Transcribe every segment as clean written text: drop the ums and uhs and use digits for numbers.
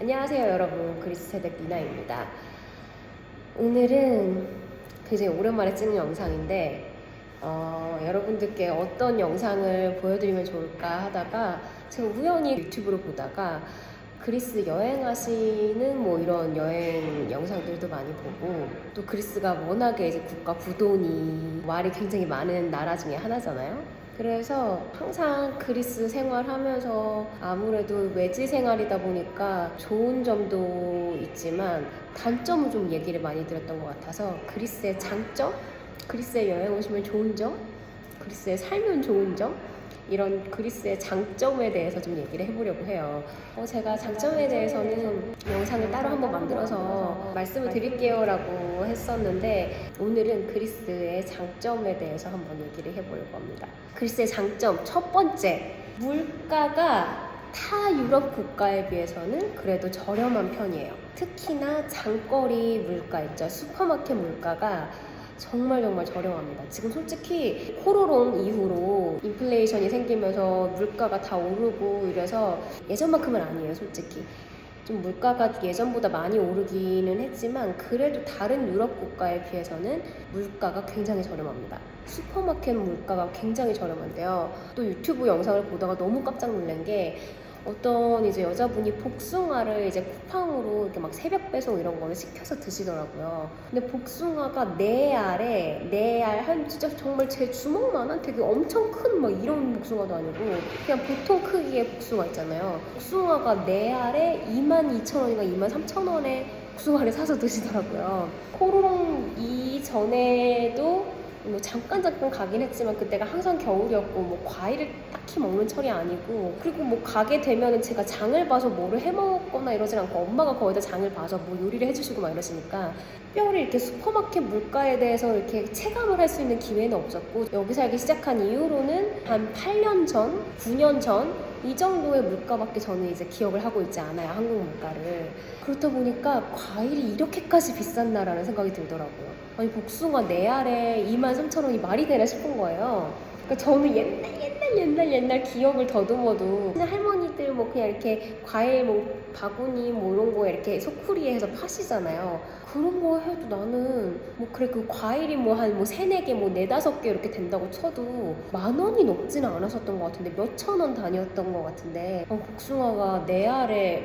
안녕하세요 여러분, 그리스 세대 미나입니다. 오늘은 굉장히 오랜만에 찍는 영상인데 여러분들께 어떤 영상을 보여드리면 좋을까 하다가 제가 우연히 유튜브를 보다가 그리스 여행하시는 이런 여행 영상들도 많이 보고, 또 그리스가 워낙에 이제 국가 부도니 말이 굉장히 많은 나라 중에 하나잖아요. 그래서 항상 그리스 생활하면서 아무래도 외지 생활이다 보니까 좋은 점도 있지만 단점을 좀 얘기를 많이 드렸던 것 같아서, 그리스의 장점? 그리스에 여행 오시면 좋은 점? 그리스에 살면 좋은 점? 이런 그리스의 장점에 대해서 좀 얘기를 해보려고 해요. 제가 장점에 대해서는 영상을 따로 한번 만들어서 말씀을 드릴게요 라고 했었는데, 오늘은 그리스의 장점에 대해서 한번 얘기를 해보려고 합니다. 그리스의 장점 첫 번째, 물가가 타 유럽 국가에 비해서는 그래도 저렴한 편이에요. 특히나 장거리 물가 있죠. 슈퍼마켓 물가가 정말 저렴합니다. 지금 솔직히 코로나 이후로 인플레이션이 생기면서 물가가 다 오르고 이래서 예전만큼은 아니에요. 솔직히 좀 물가가 예전보다 많이 오르기는 했지만 그래도 다른 유럽 국가에 비해서는 물가가 굉장히 저렴합니다. 슈퍼마켓 물가가 굉장히 저렴한데요. 또 유튜브 영상을 보다가 너무 깜짝 놀란 게, 어떤 이제 여자분이 복숭아를 이제 쿠팡으로 이렇게 막 새벽 배송 이런 거를 시켜서 드시더라고요. 근데 복숭아가 네 알 한 진짜 정말 제 주먹만한 되게 엄청 큰 막 이런 복숭아도 아니고 그냥 보통 크기의 복숭아 있잖아요. 복숭아가 네 알에 22,000원인가 23,000원에 복숭아를 사서 드시더라고요. 코로나 이전에도 잠깐 가긴 했지만 그때가 항상 겨울이었고 과일을 딱히 먹는 철이 아니고, 그리고 가게 되면은 제가 장을 봐서 뭐를 해 먹거나 이러진 않고 엄마가 거의 다 장을 봐서 요리를 해주시고 막 이러시니까 특별히 이렇게 슈퍼마켓 물가에 대해서 이렇게 체감을 할 수 있는 기회는 없었고, 여기 살기 시작한 이후로는 한 8년 전, 9년 전 이 정도의 물가밖에 저는 이제 기억을 하고 있지 않아요, 한국 물가를. 그렇다 보니까 과일이 이렇게까지 비싼다라는 생각이 들더라고요. 아니 복숭아 4알에 23,000원이 말이 되나 싶은 거예요. 그러니까 저는 옛날 기억을 더듬어도 그냥 할머니들 그냥 이렇게 과일 바구니 이런 거에 이렇게 소쿠리에 해서 파시잖아요. 그런 거 해도 나는 그래 그 과일이 한 3, 4개 4, 5개 이렇게 된다고 쳐도 10,000원이 넘지는 않았었던 것 같은데 몇천 원 단위였던 것 같은데, 복숭아가 4알에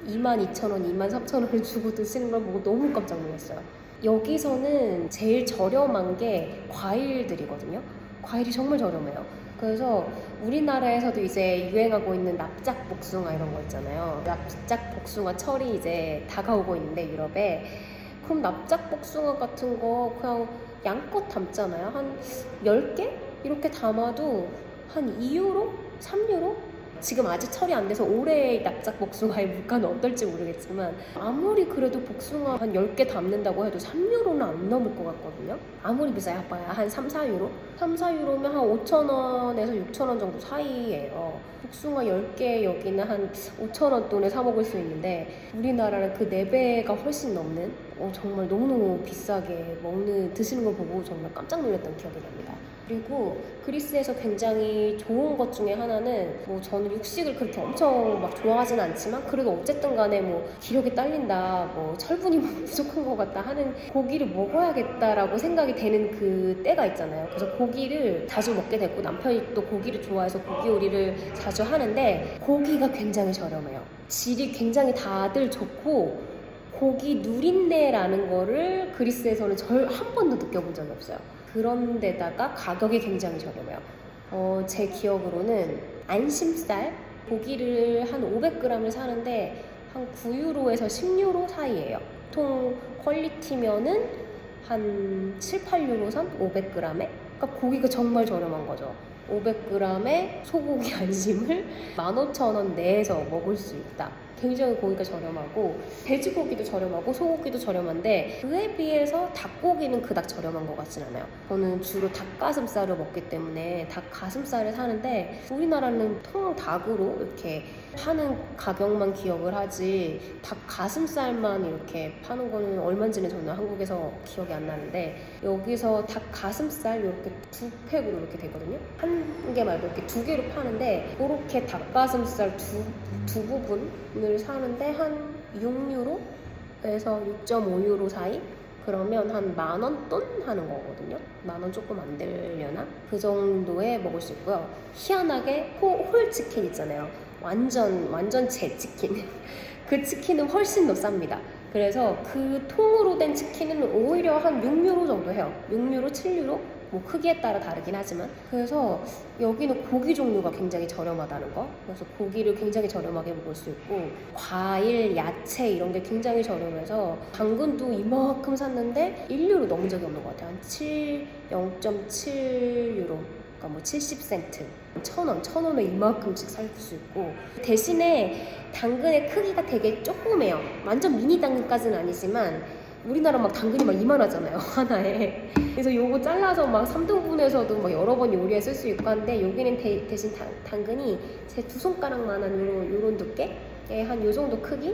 22,000원, 23,000원을 주고 드시는 걸 보고 너무 깜짝 놀랐어요. 여기서는 제일 저렴한 게 과일들이거든요. 과일이 정말 저렴해요. 그래서 우리나라에서도 이제 유행하고 있는 납작 복숭아 이런 거 있잖아요. 납작 복숭아 철이 이제 다가오고 있는데 유럽에, 그럼 납작 복숭아 같은 거 그냥 양껏 담잖아요. 한 10개? 이렇게 담아도 한 2유로? 3유로? 지금 아직 철이 안 돼서 올해 납작 복숭아의 물가는 어떨지 모르겠지만 아무리 그래도 복숭아 한 10개 담는다고 해도 3유로는 안 넘을 것 같거든요. 아무리 비싸야 한 3, 4유로? 3, 4유로면 한 5,000원에서 6,000원 정도 사이예요. 복숭아 10개 여기는 한 5,000원 돈에 사 먹을 수 있는데 우리나라는 그 4배가 훨씬 넘는, 정말 너무너무 비싸게 드시는 걸 보고 정말 깜짝 놀랐던 기억이 납니다. 그리고 그리스에서 굉장히 좋은 것 중에 하나는, 저는 육식을 그렇게 엄청 좋아하진 않지만 그래도 어쨌든 간에 기력이 딸린다, 철분이 부족한 것 같다 하는 고기를 먹어야겠다라고 생각이 되는 그 때가 있잖아요. 그래서 고기를 자주 먹게 됐고, 남편이 또 고기를 좋아해서 고기 요리를 자주 하는데 고기가 굉장히 저렴해요. 질이 굉장히 다들 좋고, 고기 누린내라는 거를 그리스에서는 한 번도 느껴본 적이 없어요. 그런데다가 가격이 굉장히 저렴해요. 제 기억으로는 안심살 고기를 한 500g을 사는데 한 9유로에서 10유로 사이예요. 보통 퀄리티면은 한 7, 8유로 선 500g에. 그러니까 고기가 정말 저렴한 거죠. 500g의 소고기 안심을 15,000원 내에서 먹을 수 있다. 굉장히 고기가 저렴하고, 돼지고기도 저렴하고 소고기도 저렴한데 그에 비해서 닭고기는 그닥 저렴한 것 같진 않아요. 저는 주로 닭가슴살을 먹기 때문에 닭가슴살을 사는데, 우리나라는 통닭으로 이렇게 파는 가격만 기억을 하지 닭 가슴살만 이렇게 파는 거는 얼마인지는 저는 한국에서 기억이 안 나는데, 여기서 닭 가슴살 이렇게 2팩으로 이렇게 되거든요. 한 개 말고 이렇게 2개로 파는데, 이렇게 닭 가슴살 두 부분을 사는데 한 6유로에서 6.5유로 사이? 그러면 한 10,000원 돈 하는 거거든요. 10,000원 조금 안 되려나? 그 정도에 먹을 수 있고요. 희한하게 홀치킨 있잖아요. 완전 제 치킨. 그 치킨은 훨씬 더 쌉니다. 그래서 그 통으로 된 치킨은 오히려 한 6유로 정도 해요. 6유로, 7유로? 뭐 크기에 따라 다르긴 하지만. 그래서 여기는 고기 종류가 굉장히 저렴하다는 거. 그래서 고기를 굉장히 저렴하게 먹을 수 있고, 과일, 야채 이런 게 굉장히 저렴해서 당근도 이만큼 샀는데 1유로 넘은 적이 없는 것 같아요. 한 0.7유로. 그러니까 뭐 70센트, 1,000원에 이만큼씩 살 수 있고, 대신에 당근의 크기가 되게 조그매요. 완전 미니 당근까지는 아니지만 우리나라 막 당근이 막 이만하잖아요, 하나에. 그래서 요거 잘라서 막 3등분해서도 막 여러 번 요리에 쓸 수 있고 한데, 여기는 대신 당근이 제 2손가락만한 요런 두께? 한 요 정도 크기?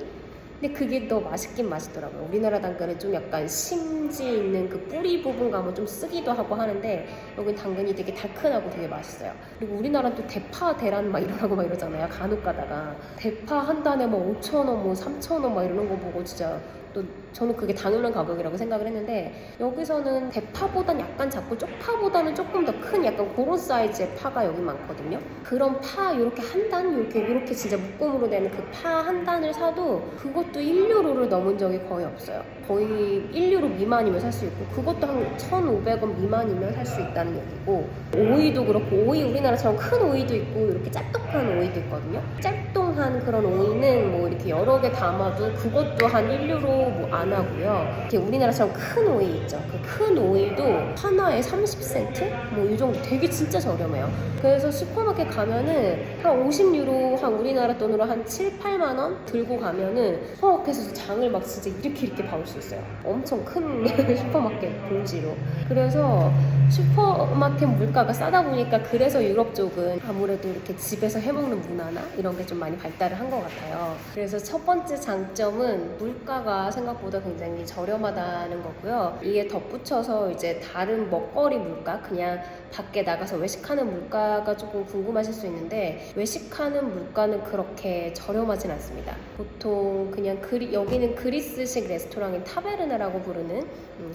근데 그게 더 맛있긴 맛있더라고요. 우리나라 당근은 좀 약간 심지 있는 그 뿌리 부분 가면 좀 쓰기도 하고 하는데, 여긴 당근이 되게 달큰하고 되게 맛있어요. 그리고 우리나라는 또 대파, 대란 막 이러라고 막 이러잖아요. 간혹 가다가 대파 한 단에 뭐 5,000원, 뭐 3,000원 막 이러는 거 보고 진짜 또 저는 그게 당연한 가격이라고 생각을 했는데, 여기서는 대파보단 약간 작고 쪽파보다는 조금 더 큰 약간 그런 사이즈의 파가 여기 많거든요. 그런 파 이렇게 한 단, 이렇게 진짜 묶음으로 되는 그 파 한 단을 사도 그것도 1유로를 넘은 적이 거의 없어요. 거의 1유로 미만이면 살 수 있고, 그것도 한 1,500원 미만이면 살 수 있다는 얘기고, 오이도 그렇고, 오이 우리나라처럼 큰 오이도 있고 이렇게 짭떡한 오이도 있거든요. 짭동한 그런 오이는 뭐 이렇게 여러 개 담아도 그것도 한 1유로 뭐 안 하고요. 이렇게 우리나라처럼 큰 오이 있죠. 그 큰 오이도 하나에 30센트? 뭐 이 정도, 되게 진짜 저렴해요. 그래서 슈퍼마켓 가면은 한 50유로, 한 우리나라 돈으로 한 7, 8만 원 들고 가면은 슈퍼마켓에서 장을 막 진짜 이렇게 봐올 수 있어요. 엄청 큰 슈퍼마켓 봉지로. 그래서 슈퍼마켓 물가가 싸다 보니까, 그래서 유럽 쪽은 아무래도 이렇게 집에서 해먹는 문화나 이런 게 좀 많이 발달을 한 것 같아요. 그래서 첫 번째 장점은 물가가 생각보다 굉장히 저렴하다는 거고요. 이게 덧붙여서 이제 다른 먹거리 물가, 그냥 밖에 나가서 외식하는 물가가 조금 궁금하실 수 있는데, 외식하는 물가는 그렇게 저렴하진 않습니다. 보통 그냥 여기는 그리스식 레스토랑인 타베르나라고 부르는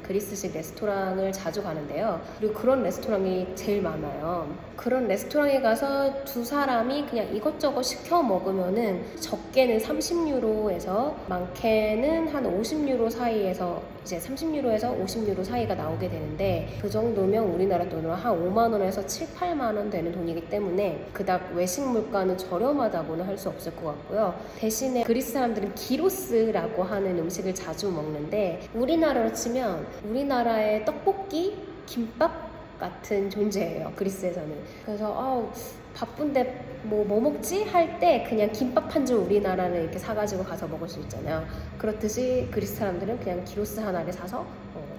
그리스식 레스토랑을 자주 가는데요. 그리고 그런 레스토랑이 제일 많아요. 그런 레스토랑에 가서 두 사람이 그냥 이것저것 시켜 먹으면은 적게는 30유로에서 많게는 한 50유로 사이에서, 이제 30유로에서 50유로 사이가 나오게 되는데, 그 정도면 우리나라 돈으로 한 5만 원에서 7, 8만 원 되는 돈이기 때문에 그닥 외식 물가는 저렴하다고는 할 수 없을 것 같고요. 대신에 그리스 사람들은 기로스라고 하는 음식을 자주 먹는데, 우리나라로 치면 우리나라의 떡볶이, 김밥 같은 존재예요, 그리스에서는. 그래서 바쁜데 뭐 먹지? 할 때 그냥 김밥 한 줄 우리나라는 이렇게 사가지고 가서 먹을 수 있잖아요. 그렇듯이 그리스 사람들은 그냥 기로스 하나를 사서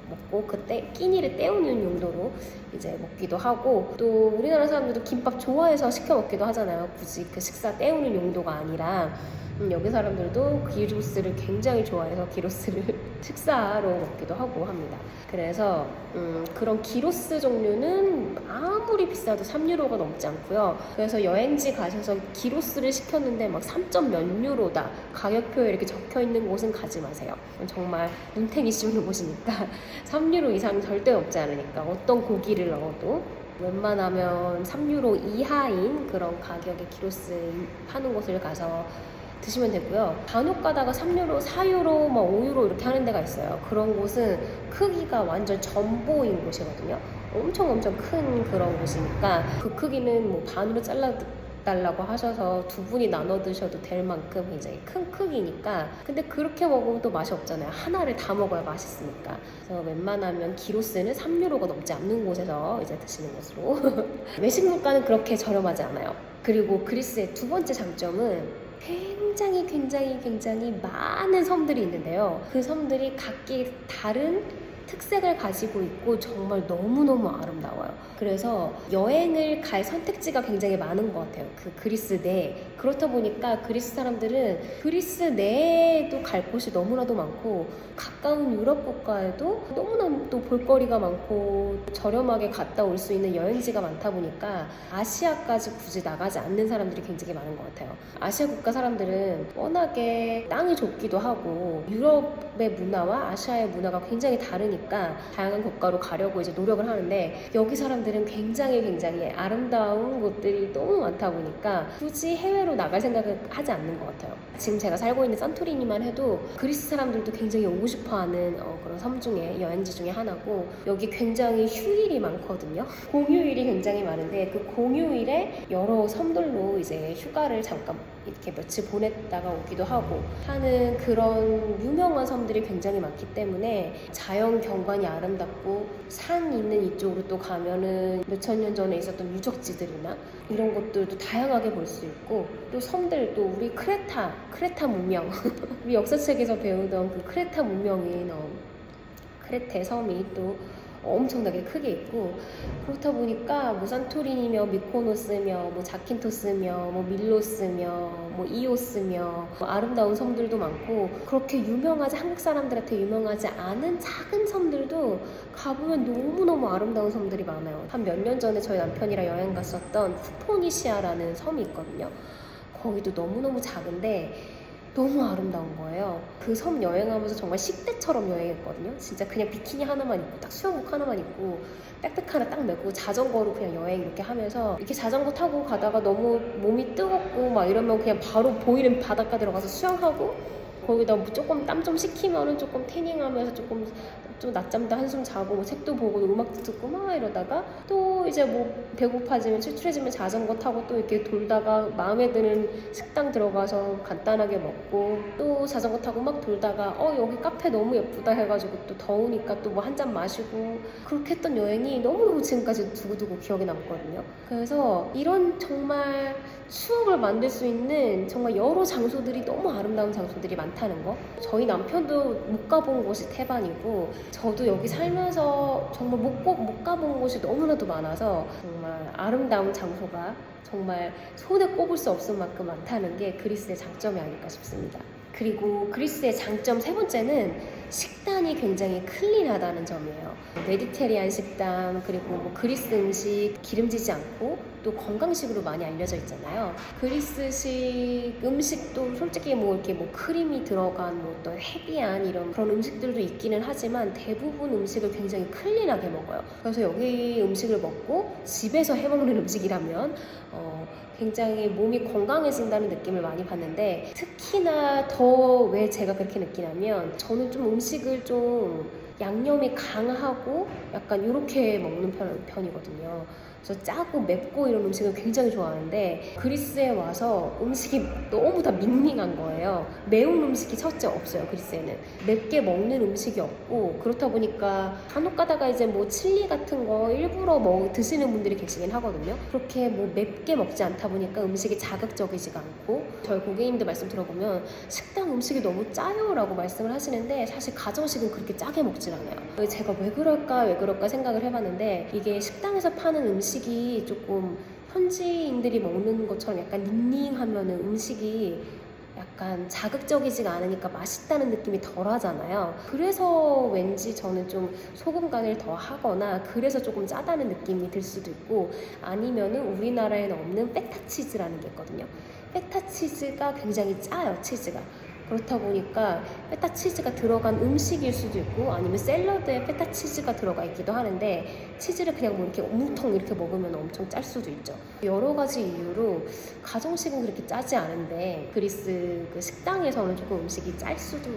먹고, 그때 끼니를 때우는 용도로 이제 먹기도 하고, 또 우리나라 사람들도 김밥 좋아해서 시켜 먹기도 하잖아요. 굳이 그 식사 때우는 용도가 아니라. 여기 사람들도 기로스를 굉장히 좋아해서 기로스를 식사로 먹기도 하고 합니다. 그래서 그런 기로스 종류는 아무리 비싸도 3유로가 넘지 않고요. 그래서 여행지 가셔서 기로스를 시켰는데 막 3점 몇 유로다, 가격표에 이렇게 적혀 있는 곳은 가지 마세요. 정말 눈탱이 씌우는 곳이니까 3유로 이상 절대 넘지 않으니까, 어떤 고기를 넣어도 웬만하면 3유로 이하인 그런 가격의 기로스 파는 곳을 가서 드시면 되고요. 간혹 가다가 3유로, 4유로, 5유로 이렇게 하는 데가 있어요. 그런 곳은 크기가 완전 전보인 곳이거든요. 엄청 큰 그런 곳이니까, 그 크기는 뭐 반으로 잘라달라고 하셔서 두 분이 나눠 드셔도 될 만큼 굉장히 큰 크기니까. 근데 그렇게 먹으면 또 맛이 없잖아요. 하나를 다 먹어야 맛있으니까. 그래서 웬만하면 기로스는 3유로가 넘지 않는 곳에서 이제 드시는 것으로. 외식 물가는 그렇게 저렴하지 않아요. 그리고 그리스의 두 번째 장점은 굉장히 많은 섬들이 있는데요. 그 섬들이 각기 다른 특색을 가지고 있고 정말 너무너무 아름다워요. 그래서 여행을 갈 선택지가 굉장히 많은 것 같아요. 그 그리스 내에. 그렇다 보니까 그리스 사람들은 그리스 내에도 갈 곳이 너무나도 많고 가까운 유럽 국가에도 너무나 또 볼거리가 많고 저렴하게 갔다 올 수 있는 여행지가 많다 보니까 아시아까지 굳이 나가지 않는 사람들이 굉장히 많은 것 같아요. 아시아 국가 사람들은 워낙에 땅이 좁기도 하고 유럽의 문화와 아시아의 문화가 굉장히 다르니까 다양한 국가로 가려고 이제 노력을 하는데 여기 사람들은 굉장히 아름다운 곳들이 너무 많다 보니까 굳이 해외로 나갈 생각을 하지 않는 것 같아요. 지금 제가 살고 있는 산토리니만 해도 그리스 사람들도 굉장히 오고 싶어하는 그런 섬 중에 여행지 중에 하나고 여기 굉장히 휴일이 많거든요. 공휴일이 굉장히 많은데 그 공휴일에 여러 섬들로 이제 휴가를 잠깐 이렇게 며칠 보냈다가 오기도 하고 하는 그런 유명한 섬들이 굉장히 많기 때문에 자연 경관이 아름답고 산 있는 이쪽으로 또 가면은 몇천 년 전에 있었던 유적지들이나 이런 것들도 다양하게 볼 수 있고 또 섬들 또 우리 크레타 문명 우리 역사책에서 배우던 그 크레타 문명인 크레테 섬이 또 엄청나게 크게 있고 그렇다 보니까 뭐 산토리니며 미코노스며 뭐 자킨토스며 뭐 밀로스며 뭐 이오스며 뭐 아름다운 섬들도 많고 그렇게 유명하지 한국 사람들한테 유명하지 않은 작은 섬들도 가보면 너무너무 아름다운 섬들이 많아요. 한 몇 년 전에 저희 남편이랑 여행 갔었던 후포니시아라는 섬이 있거든요. 거기도 너무너무 작은데 너무 아름다운 거예요. 그 섬 여행하면서 정말 10대처럼 여행했거든요. 진짜 그냥 비키니 하나만 입고 딱 수영복 하나만 입고 백팩 하나 딱 메고 자전거로 그냥 여행 이렇게 하면서 이렇게 자전거 타고 가다가 너무 몸이 뜨겁고 막 이러면 그냥 바로 보이는 바닷가 들어가서 수영하고 거기다 조금 땀 좀 식히면은 조금 태닝하면서 조금 좀 낮잠도 한숨 자고 뭐 책도 보고 음악도 듣고 막 이러다가 또 이제 뭐 배고파지면 출출해지면 자전거 타고 또 이렇게 돌다가 마음에 드는 식당 들어가서 간단하게 먹고 또 자전거 타고 막 돌다가 여기 카페 너무 예쁘다 해가지고 또 더우니까 또 뭐 한 잔 마시고 그렇게 했던 여행이 너무너무 지금까지 두고두고 기억에 남거든요. 그래서 이런 정말 추억을 만들 수 있는 정말 여러 장소들이 너무 아름다운 장소들이 많다는 거. 저희 남편도 못 가본 곳이 태반이고 저도 여기 살면서 정말 못 가본 곳이 너무나도 많아서 정말 아름다운 장소가 정말 손에 꼽을 수 없을 만큼 많다는 게 그리스의 장점이 아닐까 싶습니다. 그리고 그리스의 장점 세 번째는 식단이 굉장히 클린하다는 점이에요. 메디테리안 식단 그리고 뭐 그리스 음식 기름지지 않고 또 건강식으로 많이 알려져 있잖아요. 그리스식 음식도 솔직히 뭐 이렇게 뭐 크림이 들어간 뭐 어떤 헤비한 이런 그런 음식들도 있기는 하지만 대부분 음식을 굉장히 클린하게 먹어요. 그래서 여기 음식을 먹고 집에서 해먹는 음식이라면 굉장히 몸이 건강해진다는 느낌을 많이 받는데 특히나 더 왜 제가 그렇게 느끼냐면 저는 좀 음식을 좀 양념이 강하고 약간 이렇게 먹는 편이거든요. 그래서 짜고 맵고 이런 음식을 굉장히 좋아하는데 그리스에 와서 음식이 너무 다 밍밍한 거예요. 매운 음식이 첫째 없어요. 그리스에는 맵게 먹는 음식이 없고 그렇다 보니까 간혹 가다가 이제 뭐 칠리 같은 거 일부러 드시는 분들이 계시긴 하거든요. 그렇게 뭐 맵게 먹지 않다 보니까 음식이 자극적이지가 않고 저희 고객님들 말씀 들어보면 식당 음식이 너무 짜요 라고 말씀을 하시는데 사실 가정식은 그렇게 짜게 먹질 않아요. 제가 왜 그럴까 생각을 해봤는데 이게 식당에서 파는 음식이 조금 현지인들이 먹는 것처럼 약간 닝닝하면 음식이 약간 자극적이지가 않으니까 맛있다는 느낌이 덜 하잖아요. 그래서 왠지 저는 좀 소금 간을 더 하거나 그래서 조금 짜다는 느낌이 들 수도 있고 아니면은 우리나라에는 없는 페타치즈라는 게 있거든요. 페타치즈가 굉장히 짜요, 치즈가. 그렇다 보니까 페타 치즈가 들어간 음식일 수도 있고 아니면 샐러드에 페타 치즈가 들어가 있기도 하는데 치즈를 그냥 뭐 이렇게 뭉텅 이렇게 먹으면 엄청 짤 수도 있죠. 여러 가지 이유로 가정식은 그렇게 짜지 않은데 그리스 그 식당에서는 조금 음식이 짤 수도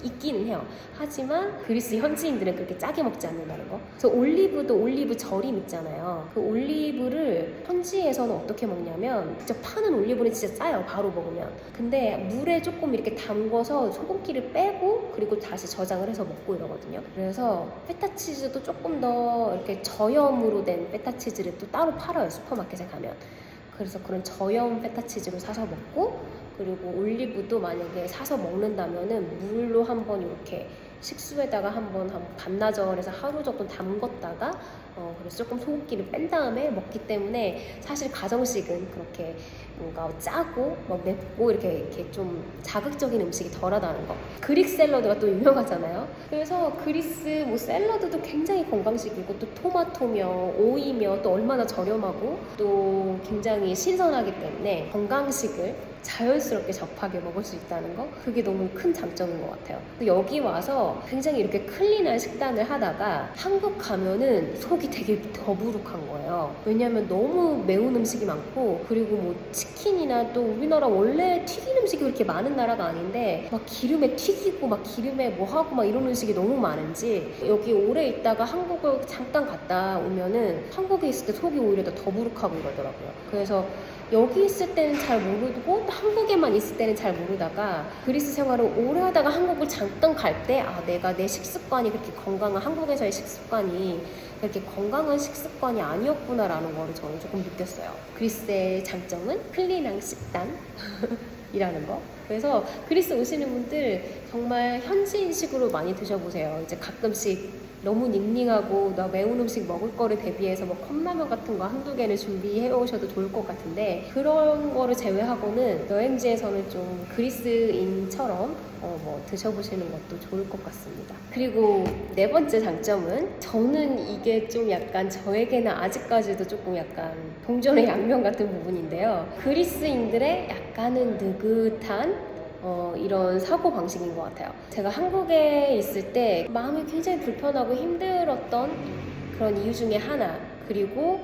있기는 해요. 하지만 그리스 현지인들은 그렇게 짜게 먹지 않는다는 거. 그래서 올리브 절임 있잖아요. 그 올리브를 현지에서는 어떻게 먹냐면 진짜 파는 올리브는 진짜 짜요. 바로 먹으면. 근데 물에 조금 이렇게 담궈서 소금기를 빼고 그리고 다시 저장을 해서 먹고 이러거든요. 그래서 페타치즈도 조금 더 이렇게 저염으로 된 페타치즈를 또 따로 팔아요. 슈퍼마켓에 가면. 그래서 그런 저염 페타치즈로 사서 먹고 그리고 올리브도 만약에 사서 먹는다면은 물로 한번 이렇게 식수에다가 한번 반나절에서 하루 정도 담궜다가 그래서 조금 소금기를 뺀 다음에 먹기 때문에 사실 가정식은 그렇게 뭔가 짜고 막 맵고 이렇게 좀 자극적인 음식이 덜하다는 거. 그릭 샐러드가 또 유명하잖아요. 그래서 그리스 뭐 샐러드도 굉장히 건강식이고 또 토마토며 오이며 또 얼마나 저렴하고 또 굉장히 신선하기 때문에 건강식을 자연스럽게 접하게 먹을 수 있다는 거, 그게 너무 큰 장점인 것 같아요. 여기 와서 굉장히 이렇게 클린한 식단을 하다가 한국 가면은 속이 되게 더부룩한 거예요. 왜냐면 너무 매운 음식이 많고, 그리고 뭐 치킨이나 또 우리나라 원래 튀긴 음식이 그렇게 많은 나라가 아닌데 막 기름에 튀기고 막 기름에 뭐 하고 막 이런 음식이 너무 많은지 여기 오래 있다가 한국을 잠깐 갔다 오면은 한국에 있을 때 속이 오히려 더 더부룩하고 이러더라고요. 그래서 여기 있을 때는 잘 모르고 한국에만 있을 때는 잘 모르다가 그리스 생활을 오래 하다가 한국을 잠깐 갈 때 내가 내 식습관이 그렇게 건강한 한국에서의 식습관이 그렇게 건강한 식습관이 아니었구나 라는 거를 저는 조금 느꼈어요. 그리스의 장점은 클린한 식단이라는 거. 그래서 그리스 오시는 분들 정말 현지인식으로 많이 드셔보세요. 이제 가끔씩 너무 닝닝하고 나 매운 음식 먹을 거를 대비해서 뭐 컵라면 같은 거 한두 개는 준비해 오셔도 좋을 것 같은데 그런 거를 제외하고는 여행지에서는 좀 그리스인처럼 뭐 드셔보시는 것도 좋을 것 같습니다. 그리고 네 번째 장점은 저는 이게 좀 약간 저에게는 아직까지도 조금 약간 동전의 양면 같은 부분인데요. 그리스인들의 약간은 느긋한 이런 사고방식인 것 같아요. 제가 한국에 있을 때 마음이 굉장히 불편하고 힘들었던 그런 이유 중에 하나, 그리고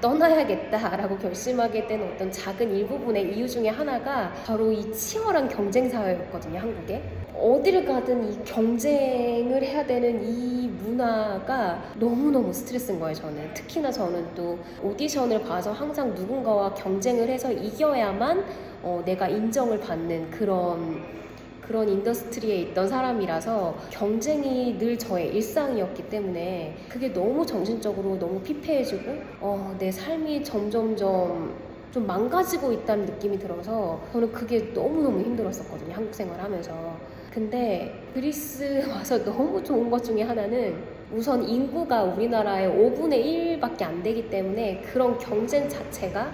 떠나야겠다라고 결심하게 된 어떤 작은 일부분의 이유 중에 하나가 바로 이 치열한 경쟁 사회였거든요, 한국에. 어디를 가든 이 경쟁을 해야 되는 이 문화가 너무너무 스트레스인 거예요, 저는. 특히나 저는 또 오디션을 봐서 항상 누군가와 경쟁을 해서 이겨야만 내가 인정을 받는 그런 인더스트리에 있던 사람이라서 경쟁이 늘 저의 일상이었기 때문에 그게 너무 정신적으로 너무 피폐해지고 내 삶이 점점점 좀 망가지고 있다는 느낌이 들어서 저는 그게 너무너무 힘들었었거든요, 한국 생활하면서. 근데 그리스 와서 너무 좋은 것 중에 하나는 우선 인구가 우리나라의 5분의 1밖에 안 되기 때문에 그런 경쟁 자체가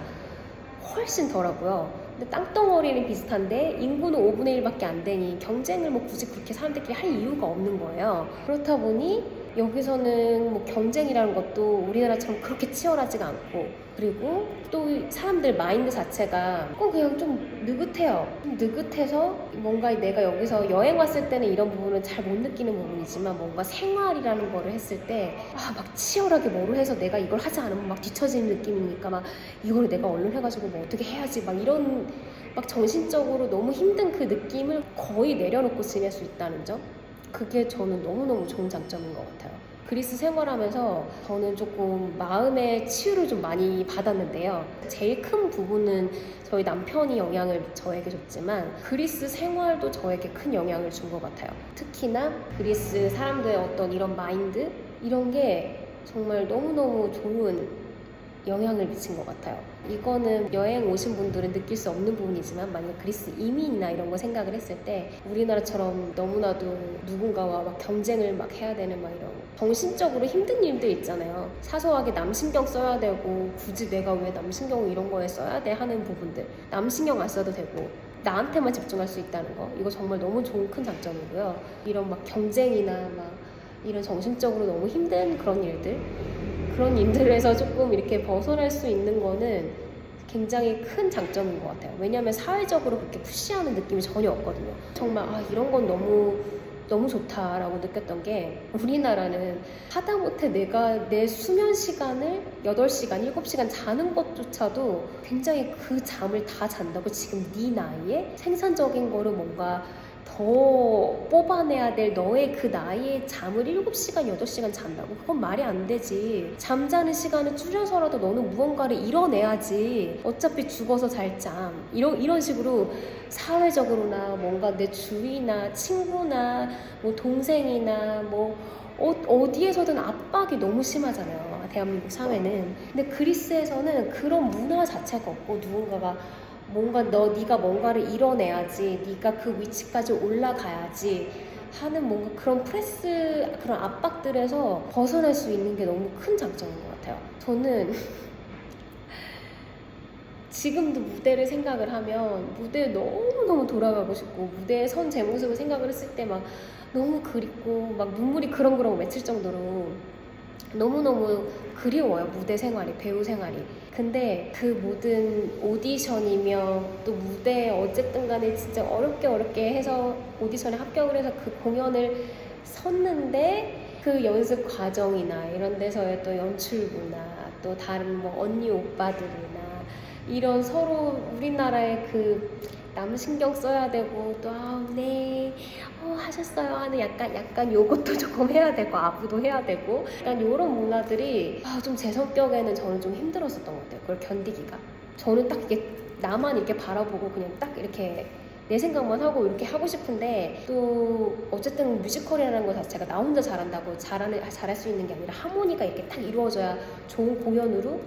훨씬 덜하고요. 근데 땅덩어리는 비슷한데 인구는 5분의 1밖에 안 되니 경쟁을 뭐 굳이 그렇게 사람들끼리 할 이유가 없는 거예요. 그렇다 보니 여기서는 뭐 경쟁이라는 것도 우리나라처럼 그렇게 치열하지가 않고, 그리고 또 사람들 마인드 자체가 그냥 좀 느긋해요. 좀 느긋해서 뭔가 내가 여기서 여행 왔을 때는 이런 부분은 잘 못 느끼는 부분이지만 뭔가 생활이라는 거를 했을 때 막 치열하게 뭐를 해서 내가 이걸 하지 않으면 막 뒤처지는 느낌이니까 막 이걸 내가 얼른 해가지고 뭐 어떻게 해야지 막 이런 막 정신적으로 너무 힘든 그 느낌을 거의 내려놓고 지낼 수 있다는 점, 그게 저는 너무너무 좋은 장점인 것 같아요. 그리스 생활하면서 저는 조금 마음의 치유를 좀 많이 받았는데요. 제일 큰 부분은 저희 남편이 영향을 저에게 줬지만 그리스 생활도 저에게 큰 영향을 준 것 같아요. 특히나 그리스 사람들의 어떤 이런 마인드, 이런 게 정말 너무너무 좋은 영향을 미친 것 같아요. 이거는 여행 오신 분들은 느낄 수 없는 부분이지만 만약 그리스 이민이나 이런 거 생각을 했을 때 우리나라처럼 너무나도 누군가와 막 경쟁을 막 해야 되는 막 이런 정신적으로 힘든 일들 있잖아요. 사소하게 남 신경 써야 되고 굳이 내가 왜 남 신경 이런 거에 써야 돼 하는 부분들, 남 신경 안 써도 되고 나한테만 집중할 수 있다는 거, 이거 정말 너무 좋은 큰 장점이고요. 이런 막 경쟁이나 막 이런 정신적으로 너무 힘든 그런 일들에서 조금 이렇게 벗어날 수 있는 거는 굉장히 큰 장점인 것 같아요. 왜냐하면 사회적으로 그렇게 푸시하는 느낌이 전혀 없거든요. 정말 이런 건 너무 좋다라고 느꼈던 게, 우리나라는 하다못해 내가 내 수면 시간을 8시간, 7시간 자는 것조차도 굉장히 그 잠을 다 잔다고 지금 네 나이에 생산적인 거를 뭔가 더 뽑아내야 될 너의 그 나이에 잠을 7시간, 8시간 잔다고? 그건 말이 안 되지. 잠자는 시간을 줄여서라도 너는 무언가를 이뤄내야지. 어차피 죽어서 잘 잠. 이런 식으로 사회적으로나 뭔가 내 주위나 친구나 뭐 동생이나 뭐 어디에서든 압박이 너무 심하잖아요, 대한민국 사회는. 근데 그리스에서는 그런 문화 자체가 없고 누군가가 뭔가 네가 뭔가를 이뤄내야지, 네가 그 위치까지 올라가야지, 하는 뭔가 그런 프레스, 그런 압박들에서 벗어날 수 있는 게 너무 큰 장점인 것 같아요. 저는 지금도 무대를 생각을 하면 무대에 너무너무 돌아가고 싶고, 무대에 선 제 모습을 생각을 했을 때 막 너무 그립고 막 눈물이 그렁그렁 맺힐 정도로 너무너무 그리워요, 무대 생활이, 배우 생활이. 근데 그 모든 오디션이며 또 무대에 어쨌든 간에 진짜 어렵게 해서 오디션에 합격을 해서 그 공연을 섰는데, 그 연습 과정이나 이런 데서의 또 연출부나 또 다른 뭐 언니 오빠들이나 이런 서로 우리나라의 그 남 신경 써야 되고 또 네, 하셨어요 하는 약간 요것도 조금 해야 되고 아부도 해야 되고 약간 요런 문화들이 좀 제 성격에는 저는 좀 힘들었었던 것 같아요. 그걸 견디기가. 저는 딱 이게 나만 이렇게 바라보고 그냥 딱 이렇게 내 생각만 하고 이렇게 하고 싶은데, 또 어쨌든 뮤지컬이라는 거 자체가 나 혼자 잘한다고 잘할 수 있는 게 아니라 하모니가 이렇게 딱 이루어져야 좋은 공연으로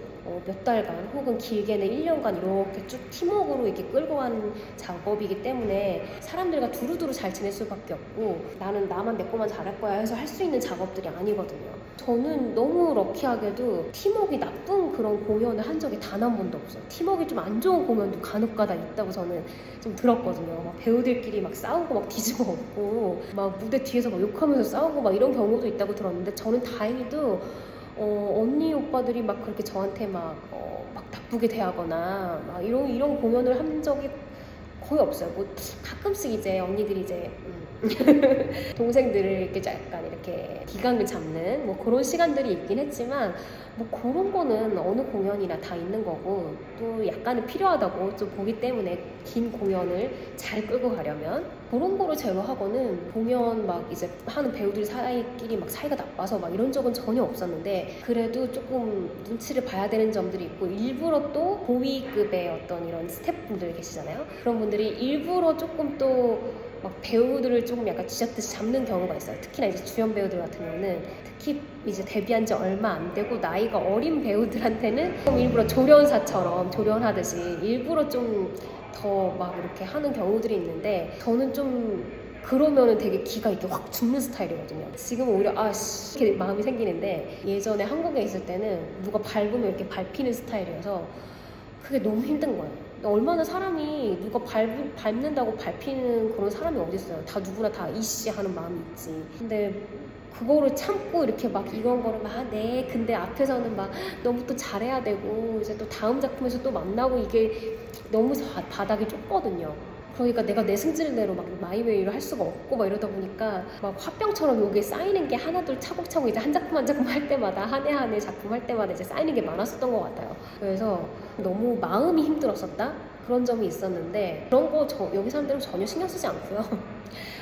몇 달간 혹은 길게는 1년간 이렇게 쭉 팀워크로 이렇게 끌고 가는 작업이기 때문에 사람들과 두루두루 잘 지낼 수밖에 없고, 나는 나만 내 거만 잘할 거야 해서 할 수 있는 작업들이 아니거든요. 저는 너무 럭키하게도 팀워크가 나쁜 그런 공연을 한 적이 단 한 번도 없어요. 팀워크가 좀 안 좋은 공연도 간혹가다 있다고 저는 좀 들었거든요. 막 배우들끼리 막 싸우고 막 뒤집어 엎고 막 무대 뒤에서 막 욕하면서 싸우고 막 이런 경우도 있다고 들었는데, 저는 다행히도 언니 오빠들이 막 그렇게 저한테 막 나쁘게 대하거나 막 이런 공연을 한 적이 거의 없어요. 뭐 가끔씩 이제 언니들이 이제 동생들을 이렇게 약간 이렇게 기강을 잡는 뭐 그런 시간들이 있긴 했지만, 뭐 그런 거는 어느 공연이나 다 있는 거고, 또 약간은 필요하다고 좀 보기 때문에 긴 공연을 잘 끌고 가려면 그런 거를 제외하고는 공연 막 이제 하는 배우들 사이끼리 막 사이가 나빠서 막 이런 적은 전혀 없었는데, 그래도 조금 눈치를 봐야 되는 점들이 있고, 일부러 또 고위급의 어떤 이런 스태프분들 계시잖아요. 그런 분들이 일부러 조금 또 막 배우들을 조금 약간 쥐잡듯이 잡는 경우가 있어요. 특히나 이제 주연 배우들 같은 경우는, 특히 이제 데뷔한 지 얼마 안 되고 나이가 어린 배우들한테는 좀 일부러 조련사처럼 조련하듯이 일부러 좀 더 막 이렇게 하는 경우들이 있는데, 저는 좀 그러면은 되게 기가 이렇게 확 죽는 스타일이거든요. 지금은 오히려 이렇게 마음이 생기는데, 예전에 한국에 있을 때는 누가 밟으면 이렇게 밟히는 스타일이어서 그게 너무 힘든 거예요. 얼마나 사람이 누가 밟는다고 밟히는 그런 사람이 어딨어요. 다 누구나 다 이씨 하는 마음이 있지. 근데 그거를 참고 이렇게 막 이런 거를 네, 근데 앞에서는 막 너무 또 잘해야 되고 이제 또 다음 작품에서 또 만나고, 이게 너무 바닥이 좁거든요. 그러니까 내가 내 승질대로 막 마이웨이를 할 수가 없고 막 이러다 보니까 막 화병처럼 여기에 쌓이는 게 하나둘 차곡차곡 이제 한 작품 한 작품 할 때마다 한 해 작품 할 때마다 이제 쌓이는 게 많았었던 것 같아요. 그래서 너무 마음이 힘들었었다? 그런 점이 있었는데, 그런 거 여기 사람들은 전혀 신경 쓰지 않고요.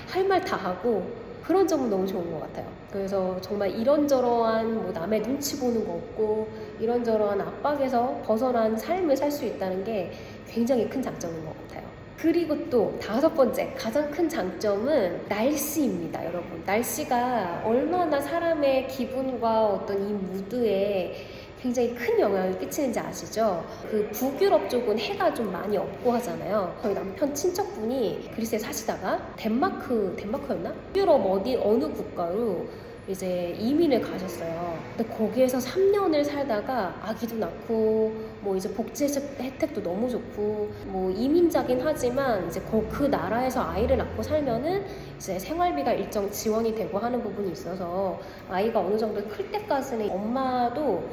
할 말 다 하고 그런 점은 너무 좋은 것 같아요. 그래서 정말 이런저런한 뭐 남의 눈치 보는 거 없고 이런저런한 압박에서 벗어난 삶을 살 수 있다는 게 굉장히 큰 장점인 것 같아요. 그리고 또 5번째 가장 큰 장점은 날씨입니다, 여러분. 날씨가 얼마나 사람의 기분과 어떤 이 무드에 굉장히 큰 영향을 끼치는지 아시죠? 그 북유럽 쪽은 해가 좀 많이 없고 하잖아요. 저희 남편 친척분이 그리스에 사시다가 덴마크였나? 유럽 어느 국가로 이제 이민을 가셨어요. 근데 거기에서 3년을 살다가 아기도 낳고 뭐 이제 복지 혜택도 너무 좋고 뭐 이민자긴 하지만 이제 그 나라에서 아이를 낳고 살면은 이제 생활비가 일정 지원이 되고 하는 부분이 있어서 아이가 어느 정도 클 때까지는 엄마도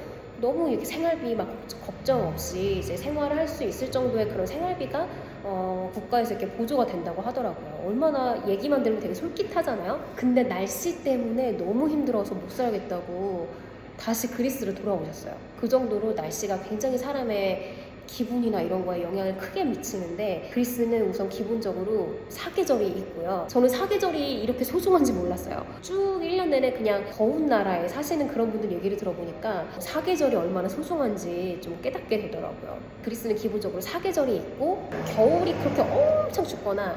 너무 이렇게 생활비 막 걱정 없이 이제 생활을 할 수 있을 정도의 그런 생활비가 국가에서 이렇게 보조가 된다고 하더라고요. 얼마나 얘기만 들으면 되게 솔깃하잖아요. 근데 날씨 때문에 너무 힘들어서 못 살겠다고 다시 그리스로 돌아오셨어요. 그 정도로 날씨가 굉장히 사람의 기분이나 이런 거에 영향을 크게 미치는데, 그리스는 우선 기본적으로 사계절이 있고요. 저는 사계절이 이렇게 소중한지 몰랐어요. 쭉 1년 내내 그냥 더운 나라에 사시는 그런 분들 얘기를 들어보니까 사계절이 얼마나 소중한지 좀 깨닫게 되더라고요. 그리스는 기본적으로 사계절이 있고 겨울이 그렇게 엄청 춥거나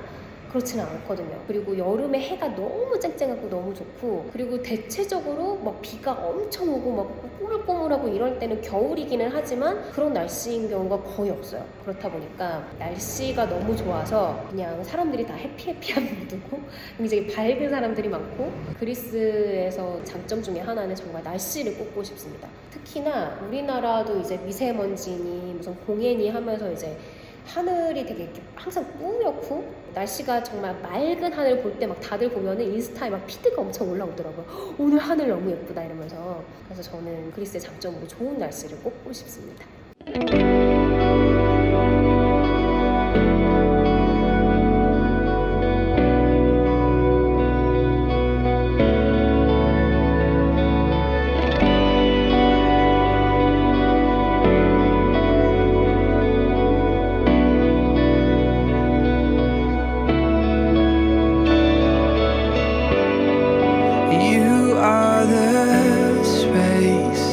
그렇지는 않거든요. 그리고 여름에 해가 너무 쨍쨍하고 너무 좋고, 그리고 대체적으로 막 비가 엄청 오고 막 꼬물꼬물하고 이럴 때는 겨울이기는 하지만 그런 날씨인 경우가 거의 없어요. 그렇다 보니까 날씨가 너무 좋아서 그냥 사람들이 다 해피해피한 무드고 굉장히 밝은 사람들이 많고, 그리스에서 장점 중에 하나는 정말 날씨를 꼽고 싶습니다. 특히나 우리나라도 이제 미세먼지니 무슨 공해니 하면서 이제 하늘이 되게 이렇게 항상 뿌옇고 날씨가 정말 맑은 하늘 볼 때 막 다들 보면은 인스타에 막 피드가 엄청 올라오더라고요. 오늘 하늘 너무 예쁘다 이러면서. 그래서 저는 그리스의 장점으로 좋은 날씨를 꼽고 싶습니다. You are the space